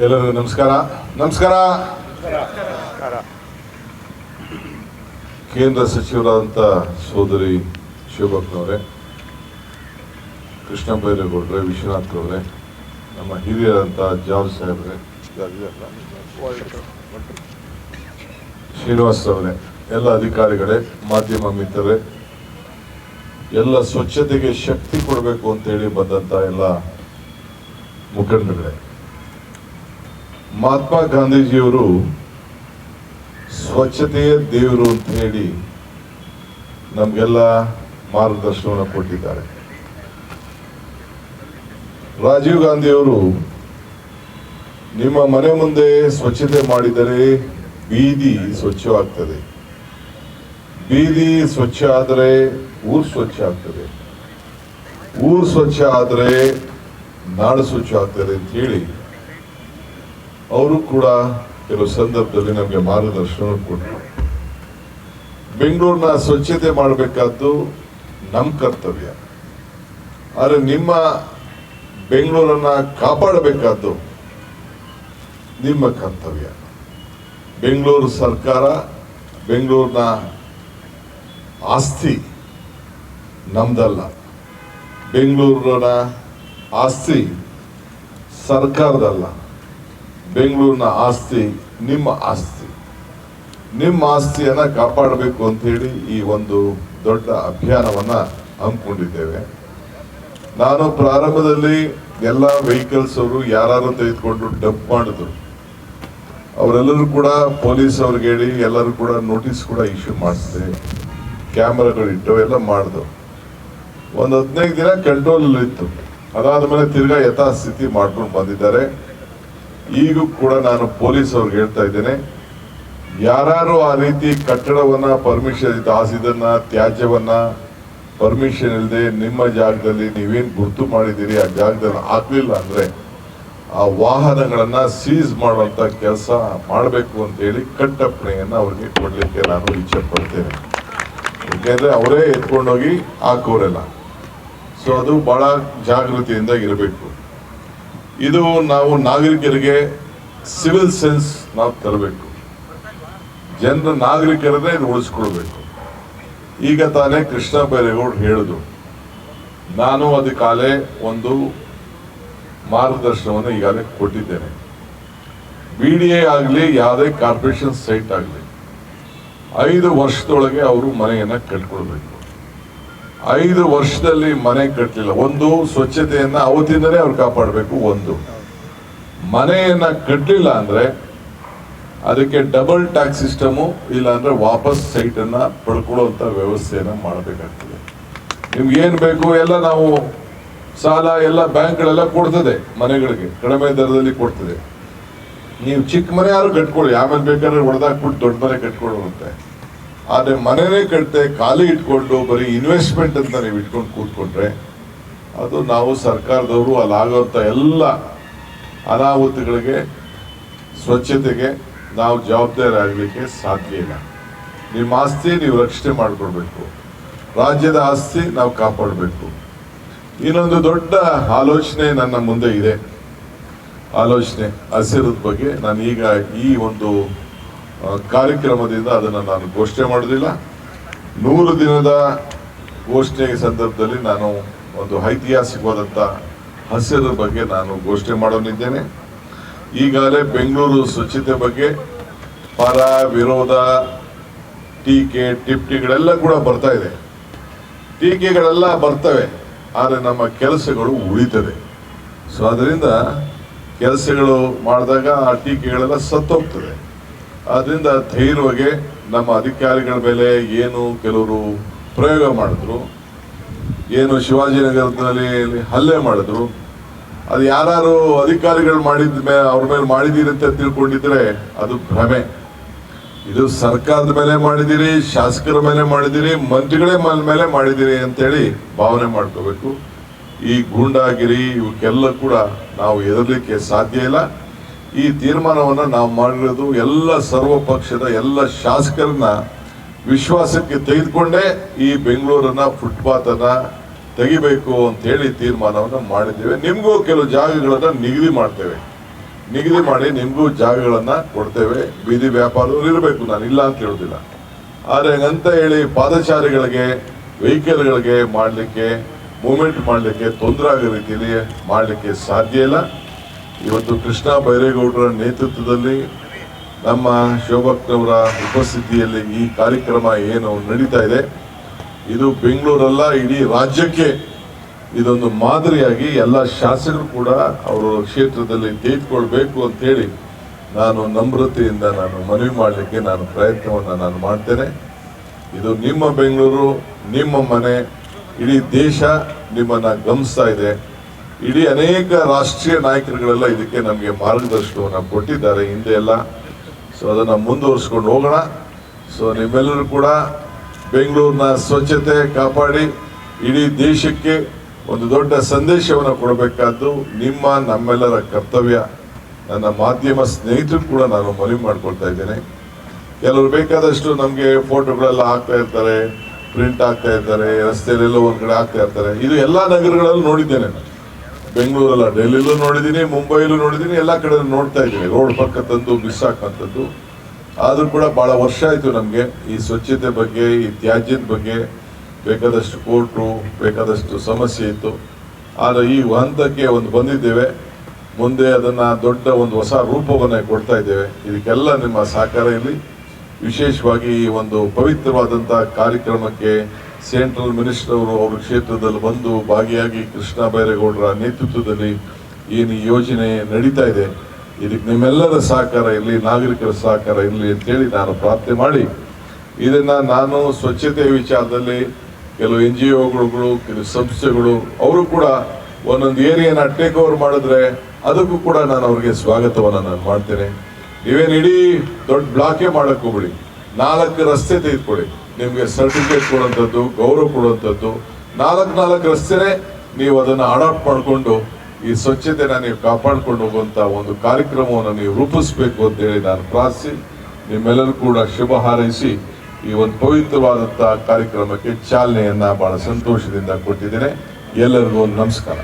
ಎಲ್ಲರಿಗೂ ನಮಸ್ಕಾರ. ನಮಸ್ಕಾರ. ಕೇಂದ್ರ ಸಚಿವರಾದಂಥ ಸೋದರಿ ಶಿವಭಕ್ತನವರೇ, ಕೃಷ್ಣ ಬೈರೇಗೌಡರೆ, ವಿಶ್ವನಾಥ್ ಅವರೇ, ನಮ್ಮ ಹಿರಿಯರಂಥ ಜಾರ್ಜ್ ಸಾಹೇಬ್ರೆ, ಶ್ರೀನಿವಾಸ್ ಅವರೇ, ಎಲ್ಲ ಅಧಿಕಾರಿಗಳೇ, ಮಾಧ್ಯಮ ಮಿತ್ರರೇ, ಎಲ್ಲ ಸ್ವಚ್ಛತೆಗೆ ಶಕ್ತಿ ಕೊಡಬೇಕು ಅಂತೇಳಿ ಬಂದಂಥ ಎಲ್ಲ ಮುಖಂಡರುಗಳೇ, ಮಹಾತ್ಮ ಗಾಂಧೀಜಿಯವರು ಸ್ವಚ್ಛತೆಯೇ ದೇವರು ಅಂತ ಹೇಳಿ ನಮಗೆಲ್ಲ ಮಾರ್ಗದರ್ಶನವನ್ನು ಕೊಟ್ಟಿದ್ದಾರೆ. ರಾಜೀವ್ ಗಾಂಧಿಯವರು ನಿಮ್ಮ ಮನೆ ಮುಂದೆ ಸ್ವಚ್ಛತೆ ಮಾಡಿದರೆ ಬೀದಿ ಸ್ವಚ್ಛವಾಗ್ತದೆ, ಬೀದಿ ಸ್ವಚ್ಛ ಆದರೆ ಊರು ಸ್ವಚ್ಛ ಆಗ್ತದೆ, ಊರು ಸ್ವಚ್ಛ ಆದರೆ ನಾಡು ಸ್ವಚ್ಛ ಆಗ್ತದೆ ಅಂತ ಹೇಳಿ ಅವರು ಕೂಡ ಕೆಲವು ಸಂದರ್ಭದಲ್ಲಿ ನಮಗೆ ಮಾರ್ಗದರ್ಶನ ಕೊಟ್ಟರು. ಬೆಂಗಳೂರಿನ ಸ್ವಚ್ಛತೆ ಮಾಡಬೇಕಾದ್ದು ನಮ್ಮ ಕರ್ತವ್ಯ, ಆದರೆ ನಿಮ್ಮ ಬೆಂಗಳೂರನ್ನ ಕಾಪಾಡಬೇಕಾದ್ದು ನಿಮ್ಮ ಕರ್ತವ್ಯ. ಬೆಂಗಳೂರು ಸರ್ಕಾರ, ಬೆಂಗಳೂರಿನ ಆಸ್ತಿ ನಮ್ದಲ್ಲ, ಬೆಂಗಳೂರಿನ ಆಸ್ತಿ ಸರ್ಕಾರದಲ್ಲ, ಬೆಂಗಳೂರಿನ ಆಸ್ತಿ ನಿಮ್ಮ ಆಸ್ತಿ. ನಿಮ್ಮ ಆಸ್ತಿಯನ್ನ ಕಾಪಾಡಬೇಕು ಅಂತ ಹೇಳಿ ಈ ಒಂದು ದೊಡ್ಡ ಅಭಿಯಾನವನ್ನ ಹಮ್ಮಿಕೊಂಡಿದ್ದೇವೆ. ನಾನು ಪ್ರಾರಂಭದಲ್ಲಿ ಎಲ್ಲ ವೆಹಿಕಲ್ಸ್ ಅವರು ಯಾರು ತೆಗೆದುಕೊಂಡು ಡಂಪ್ ಮಾಡಿದ್ರು, ಅವರೆಲ್ಲರೂ ಕೂಡ ಪೊಲೀಸ್ ಅವ್ರಿಗೆ ಹೇಳಿ ಎಲ್ಲರೂ ಕೂಡ ನೋಟಿಸ್ ಕೂಡ ಇಶ್ಯೂ ಮಾಡಿಸಿದೆ, ಕ್ಯಾಮ್ರಾಗಳಿಟ್ಟು ಎಲ್ಲ ಮಾಡಿದ್ರು. ಒಂದು 15 ದಿನ ಕಂಟ್ರೋಲ್ ಇತ್ತು. ಅದಾದ ಮೇಲೆ ತಿರ್ಗಾ ಯಥಾಸ್ಥಿತಿ ಮಾಡ್ಕೊಂಡು ಬಂದಿದ್ದಾರೆ. ಈಗೂ ಕೂಡ ನಾನು ಪೊಲೀಸ್ ಅವ್ರಿಗೆ ಹೇಳ್ತಾ ಇದ್ದೇನೆ, ಯಾರು ಆ ರೀತಿ ಕಟ್ಟಡವನ್ನ ಪರ್ಮಿಷನ್ ಇದನ್ನ ತ್ಯಾಜ್ಯವನ್ನ ಪರ್ಮಿಷನ್ ಇಲ್ಲದೆ ನಿಮ್ಮ ಜಾಗದಲ್ಲಿ ನೀವೇನ್ ಗುರ್ತು ಮಾಡಿದ್ದೀರಿ ಆ ಜಾಗದಲ್ಲಿ ಹಾಕ್ಲಿಲ್ಲ ಅಂದ್ರೆ ಆ ವಾಹನಗಳನ್ನ ಸೀಸ್ ಮಾಡುವಂತ ಕೆಲಸ ಮಾಡಬೇಕು ಅಂತ ಹೇಳಿ ಕಟ್ಟಪ್ಪಣೆಯನ್ನ ಅವ್ರಿಗೆ ಕೊಡ್ಲಿಕ್ಕೆ ನಾನು ಇಚ್ಛೆ ಪಡ್ತೇನೆ. ಯಾಕೆಂದ್ರೆ ಅವರೇ ಎತ್ಕೊಂಡೋಗಿ ಹಾಕೋರೆಲ್ಲ. ಸೊ ಅದು ಬಹಳ ಜಾಗೃತಿಯಿಂದ ಇರಬೇಕು. ಇದು ನಾವು ನಾಗರಿಕರಿಗೆ ಸಿವಿಲ್ ಸೆನ್ಸ್ ನಾವು ತರಬೇಕು, ಜನರ ನಾಗರಿಕರನ್ನೇ ಉಳಿಸ್ಕೊಳ್ಬೇಕು. ಈಗ ತಾನೇ ಕೃಷ್ಣ ಬೈರೇಗೌಡರು ಹೇಳಿದ್ರು, ನಾನು ಅದಕ್ಕಾಲೇ ಒಂದು ಮಾರ್ಗದರ್ಶನವನ್ನು ಈಗಾಗಲೇ ಕೊಟ್ಟಿದ್ದೇನೆ. BDA ಆಗಲಿ ಯಾವುದೇ ಕಾರ್ಪೊರೇಷನ್ ಸೈಟ್ ಆಗಲಿ 5 ವರ್ಷದೊಳಗೆ ಅವರು ಮನೆಯನ್ನ ಕಟ್ಕೊಳ್ಬೇಕು. 5 ವರ್ಷದಲ್ಲಿ ಮನೆ ಕಟ್ಟಲಿಲ್ಲ, ಒಂದು ಸ್ವಚ್ಛತೆಯನ್ನ ಅವತ್ತಿಂದಲೇ ಅವ್ರು ಕಾಪಾಡಬೇಕು. ಒಂದು ಮನೆಯನ್ನ ಕಟ್ಟಲಿಲ್ಲ ಅಂದ್ರೆ ಅದಕ್ಕೆ ಡಬಲ್ ಟ್ಯಾಕ್ಸ್ ಸಿಸ್ಟಮು, ಇಲ್ಲ ಅಂದ್ರೆ ವಾಪಸ್ ಸೈಟ್ ಅನ್ನ ಪಡ್ಕೊಳ್ಳುವಂತ ವ್ಯವಸ್ಥೆಯನ್ನ ಮಾಡಬೇಕಾಗ್ತದೆ. ನಿಮ್ಗೆ ಏನ್ ಬೇಕು ಎಲ್ಲ ನಾವು ಸಾಲ ಎಲ್ಲ ಬ್ಯಾಂಕ್ಗಳೆಲ್ಲ ಕೊಡ್ತದೆ, ಮನೆಗಳಿಗೆ ಕಡಿಮೆ ದರದಲ್ಲಿ ಕೊಡ್ತದೆ. ನೀವು ಚಿಕ್ಕ ಮನೆ ಯಾರು ಕಟ್ಕೊಳ್ಳಿ, ಆಮೇಲೆ ಬೇಕಾದ್ರೆ ಹೊಡೆದಾಕ್ಬಿಟ್ಟು ದೊಡ್ಡ ಮನೆ ಕಟ್ಕೊಳ್ಳುವಂತೆ. ಆದ್ರೆ ಮನೆನೇ ಕಟ್ತೆ ಖಾಲಿ ಇಟ್ಕೊಂಡು ಬರೀ ಇನ್ವೆಸ್ಟ್ಮೆಂಟ್ ಅಂತ ನೀವು ಇಟ್ಕೊಂಡು ಕೂತ್ಕೊಂಡ್ರೆ ಅದು ನಾವು ಸರ್ಕಾರದವರು ಅಲ್ಲಾಗುವಂತ ಎಲ್ಲ ಅನಾಹುತಗಳಿಗೆ ಸ್ವಚ್ಛತೆಗೆ ನಾವು ಜವಾಬ್ದಾರಿ ಆಗಲಿಕ್ಕೆ ಸಾಧ್ಯ ಇಲ್ಲ. ನಿಮ್ಮ ಆಸ್ತಿ ನೀವು ರಕ್ಷಣೆ ಮಾಡಿಕೊಡ್ಬೇಕು, ರಾಜ್ಯದ ಆಸ್ತಿ ನಾವು ಕಾಪಾಡಬೇಕು. ಇನ್ನೊಂದು ದೊಡ್ಡ ಆಲೋಚನೆ ನನ್ನ ಮುಂದೆ ಇದೆ, ಆಲೋಚನೆ ಹಸಿರದ ಬಗ್ಗೆ. ನಾನು ಈಗ ಈ ಒಂದು ಕಾರ್ಯಕ್ರಮದಿಂದ ಅದನ್ನು ನಾನು ಘೋಷಣೆ ಮಾಡೋದಿಲ್ಲ. 100 ದಿನದ ಘೋಷಣೆ ಸಂದರ್ಭದಲ್ಲಿ ನಾನು ಒಂದು ಐತಿಹಾಸಿಕವಾದಂಥ ಹಸಿರ ಬಗ್ಗೆ ನಾನು ಘೋಷಣೆ ಮಾಡೋನಿದ್ದೇನೆ. ಈಗಾಗಲೇ ಬೆಂಗಳೂರು ಸ್ವಚ್ಛತೆ ಬಗ್ಗೆ ಪರ ವಿರೋಧ ಟೀಕೆ ಟಿಪ್ಪಣಿಗಳೆಲ್ಲ ಕೂಡ ಬರ್ತಾ ಇದೆ. ಟೀಕೆಗಳೆಲ್ಲ ಬರ್ತವೆ, ಆದರೆ ನಮ್ಮ ಕೆಲಸಗಳು ಉಳಿತದೆ. ಸೊ ಅದರಿಂದ ಕೆಲಸಗಳು ಮಾಡಿದಾಗ ಆ ಟೀಕೆಗಳೆಲ್ಲ ಸತ್ತೋಗ್ತದೆ. ಆದ್ರಿಂದ ಧೈರ್ಯವಾಗಿ ನಮ್ಮ ಅಧಿಕಾರಿಗಳ ಮೇಲೆ ಏನು ಕೆಲವರು ಪ್ರಯೋಗ ಮಾಡಿದ್ರು, ಏನು ಶಿವಾಜಿನಗರದಲ್ಲಿ ಹಲ್ಲೆ ಮಾಡಿದ್ರು, ಅದು ಯಾರು ಅಧಿಕಾರಿಗಳು ಮಾಡಿದ ಮೇಲೆ ಅವ್ರ ಮೇಲೆ ಮಾಡಿದೀರಿ ಅಂತ ತಿಳ್ಕೊಂಡಿದ್ರೆ ಅದು ಭ್ರಮೆ. ಇದು ಸರ್ಕಾರದ ಮೇಲೆ ಮಾಡಿದಿರಿ, ಶಾಸಕರ ಮೇಲೆ ಮಾಡಿದಿರಿ, ಮಂತ್ರಿಗಳೇ ಮೇಲೆ ಮಾಡಿದಿರಿ ಅಂತೇಳಿ ಭಾವನೆ ಮಾಡ್ಕೋಬೇಕು. ಈ ಗೂಂಡಾಗಿರಿ ಇವಕ್ಕೆಲ್ಲ ಕೂಡ ನಾವು ಎದುರಲಿಕ್ಕೆ ಸಾಧ್ಯ ಇಲ್ಲ. ಈ ತೀರ್ಮಾನವನ್ನು ನಾವು ಮಾಡಿರೋದು ಎಲ್ಲ ಸರ್ವ ಪಕ್ಷದ ಎಲ್ಲ ಶಾಸಕರನ್ನ ವಿಶ್ವಾಸಕ್ಕೆ ತೆಗೆದುಕೊಂಡೇ ಈ ಬೆಂಗಳೂರನ್ನ ಫುಟ್ಪಾತ್ ಅನ್ನ ತೆಗಿಬೇಕು ಅಂತ ಹೇಳಿ ತೀರ್ಮಾನವನ್ನು ಮಾಡಿದ್ದೇವೆ. ನಿಮಗೂ ಕೆಲವು ಜಾಗಗಳನ್ನ ನಿಗದಿ ಮಾಡ್ತೇವೆ. ನಿಗದಿ ಮಾಡಿ ನಿಮಗೂ ಜಾಗಗಳನ್ನ ಕೊಡ್ತೇವೆ. ಬೀದಿ ವ್ಯಾಪಾರದವ್ರು ಇರಬೇಕು, ನಾನು ಇಲ್ಲ ಅಂತ ಹೇಳೋದಿಲ್ಲ. ಆದರೆ ಹಂಗಂತ ಹೇಳಿ ಪಾದಚಾರಿಗಳಿಗೆ ವೆಹಿಕಲ್ಗಳಿಗೆ ಮಾಡಲಿಕ್ಕೆ ಮೂವ್ಮೆಂಟ್ ಮಾಡಲಿಕ್ಕೆ ತೊಂದರೆ ಆಗೋ ರೀತಿಯಲ್ಲಿ ಮಾಡಲಿಕ್ಕೆ ಸಾಧ್ಯ ಇಲ್ಲ. ಇವತ್ತು ಕೃಷ್ಣ ಬೈರೇಗೌಡರ ನೇತೃತ್ವದಲ್ಲಿ ನಮ್ಮ ಶೋಭಕ್ನವರ ಉಪಸ್ಥಿತಿಯಲ್ಲಿ ಈ ಕಾರ್ಯಕ್ರಮ ಏನು ನಡೀತಾ ಇದೆ, ಇದು ಬೆಂಗಳೂರಲ್ಲ ಇಡೀ ರಾಜ್ಯಕ್ಕೆ ಇದೊಂದು ಮಾದರಿಯಾಗಿ ಎಲ್ಲ ಶಾಸಕರು ಕೂಡ ಅವರ ಕ್ಷೇತ್ರದಲ್ಲಿ ತೆಗೆದುಕೊಳ್ಬೇಕು ಅಂತೇಳಿ ನಾನು ನಮ್ರತೆಯಿಂದ ನಾನು ಮನವಿ ಮಾಡಲಿಕ್ಕೆ ನಾನು ಪ್ರಯತ್ನವನ್ನು ನಾನು ಮಾಡ್ತೇನೆ. ಇದು ನಿಮ್ಮ ಬೆಂಗಳೂರು, ನಿಮ್ಮ ಮನೆ, ಇಡೀ ದೇಶ ನಿಮ್ಮನ್ನು ಗಮನಿಸ್ತಾ ಇದೆ. ಇಡೀ ಅನೇಕ ರಾಷ್ಟ್ರೀಯ ನಾಯಕರುಗಳೆಲ್ಲ ಇದಕ್ಕೆ ನಮಗೆ ಮಾರ್ಗದರ್ಶನವನ್ನು ಕೊಟ್ಟಿದ್ದಾರೆ ಹಿಂದೆ ಎಲ್ಲ. ಸೊ ಅದನ್ನು ಮುಂದುವರಿಸ್ಕೊಂಡು ಹೋಗೋಣ. ಸೊ ನಿಮ್ಮೆಲ್ಲರೂ ಕೂಡ ಬೆಂಗಳೂರಿನ ಸ್ವಚ್ಛತೆ ಕಾಪಾಡಿ ಇಡೀ ದೇಶಕ್ಕೆ ಒಂದು ದೊಡ್ಡ ಸಂದೇಶವನ್ನು ಕೊಡಬೇಕಾದ್ದು ನಿಮ್ಮ ನಮ್ಮೆಲ್ಲರ ಕರ್ತವ್ಯ. ನನ್ನ ಮಾಧ್ಯಮ ಸ್ನೇಹಿತರು ಕೂಡ ನಾನು ಮನವಿ ಮಾಡ್ಕೊಳ್ತಾ ಇದ್ದೇನೆ. ಕೆಲವರು ಬೇಕಾದಷ್ಟು ನಮಗೆ ಫೋಟೋಗಳೆಲ್ಲ ಹಾಕ್ತಾ ಇರ್ತಾರೆ, ಪ್ರಿಂಟ್ ಆಗ್ತಾ ಇರ್ತಾರೆ, ರಸ್ತೆಯಲ್ಲೆಲ್ಲ ಒಂದು ಕಡೆ ಹಾಕ್ತಾ ಇರ್ತಾರೆ. ಇದು ಎಲ್ಲ ನಗರಗಳಲ್ಲೂ ನೋಡಿದ್ದೇನೆ ನಾನು. ಬೆಂಗಳೂರಲ್ಲ, ಡೆಲ್ಲಿಲೂ ನೋಡಿದ್ದೀನಿ, ಮುಂಬೈಲೂ ನೋಡಿದ್ದೀನಿ, ಎಲ್ಲ ಕಡೆ ನೋಡ್ತಾ ಇದ್ದೀನಿ. ರೋಡ್ ಪಕ್ಕ ತಂದು ಮಿಸ್ ಹಾಕಂಥದ್ದು. ಆದರೂ ಕೂಡ ಭಾಳ ವರ್ಷ ಆಯಿತು ನಮಗೆ ಈ ಸ್ವಚ್ಛತೆ ಬಗ್ಗೆ, ಈ ತ್ಯಾಜ್ಯದ ಬಗ್ಗೆ ಬೇಕಾದಷ್ಟು ಕೋರ್ಟು, ಬೇಕಾದಷ್ಟು ಸಮಸ್ಯೆ ಇತ್ತು. ಆದರೆ ಈ ಹಂತಕ್ಕೆ ಒಂದು ಬಂದಿದ್ದೇವೆ. ಮುಂದೆ ಅದನ್ನು ದೊಡ್ಡ ಒಂದು ಹೊಸ ರೂಪವನ್ನು ಕೊಡ್ತಾ ಇದ್ದೇವೆ. ಇದಕ್ಕೆಲ್ಲ ನಿಮ್ಮ ಸಹಕಾರ ಇರಲಿ. ವಿಶೇಷವಾಗಿ ಈ ಒಂದು ಪವಿತ್ರವಾದಂಥ ಕಾರ್ಯಕ್ರಮಕ್ಕೆ ಸೆಂಟ್ರಲ್ ಮಿನಿಸ್ಟರ್ ಅವರು ಅವ್ರ ಕ್ಷೇತ್ರದಲ್ಲಿ ಬಂದು ಭಾಗಿಯಾಗಿ ಕೃಷ್ಣ ಬೈರೇಗೌಡರ ನೇತೃತ್ವದಲ್ಲಿ ಏನು ಈ ಯೋಜನೆ ನಡೀತಾ ಇದೆ, ಇದಕ್ಕೆ ನಿಮ್ಮೆಲ್ಲರ ಸಹಕಾರ ಇರಲಿ, ನಾಗರಿಕರ ಸಹಕಾರ ಇರಲಿ ಅಂತೇಳಿ ನಾನು ಪ್ರಾರ್ಥನೆ ಮಾಡಿ, ಇದನ್ನು ನಾನು ಸ್ವಚ್ಛತೆ ವಿಚಾರದಲ್ಲಿ ಕೆಲವು NGOಗಳು, ಕೆಲವು ಸಂಸ್ಥೆಗಳು ಅವರು ಕೂಡ ಒಂದೊಂದು ಏರಿಯಾನ ಟೇಕ್ ಓವರ್ ಮಾಡಿದ್ರೆ ಅದಕ್ಕೂ ಕೂಡ ನಾನು ಅವ್ರಿಗೆ ಸ್ವಾಗತವನ್ನು ನಾನು ಮಾಡ್ತೇನೆ. ನೀವೇನು ಇಡೀ ದೊಡ್ಡ ಬ್ಲಾಕೇ ಮಾಡಕ್ಕೆ ಹೋಗ್ಬಿಡಿ, 4 ರಸ್ತೆ ತೆಗೆದುಕೊಳ್ಳಿ. ನಿಮಗೆ ಸರ್ಟಿಫಿಕೇಟ್ ಕೊಡುವಂಥದ್ದು, ಗೌರವ ಕೊಡುವಂಥದ್ದು, 4 ರಸ್ತೆನೇ ನೀವು ಅದನ್ನು ಅಡಾಪ್ಟ್ ಮಾಡಿಕೊಂಡು ಈ ಸ್ವಚ್ಛತೆನ ನೀವು ಕಾಪಾಡ್ಕೊಂಡು ಹೋಗುವಂಥ ಒಂದು ಕಾರ್ಯಕ್ರಮವನ್ನು ನೀವು ರೂಪಿಸಬೇಕು ಅಂತೇಳಿ ನಾನು ಪ್ರಾರ್ಥಿಸಿ ನಿಮ್ಮೆಲ್ಲರೂ ಕೂಡ ಶುಭ ಹಾರೈಸಿ ಈ ಒಂದು ಪವಿತ್ರವಾದಂಥ ಕಾರ್ಯಕ್ರಮಕ್ಕೆ ಚಾಲನೆಯನ್ನ ಬಹಳ ಸಂತೋಷದಿಂದ ಕೊಟ್ಟಿದ್ದೇನೆ. ಎಲ್ಲರಿಗೂ ಒಂದು ನಮಸ್ಕಾರ.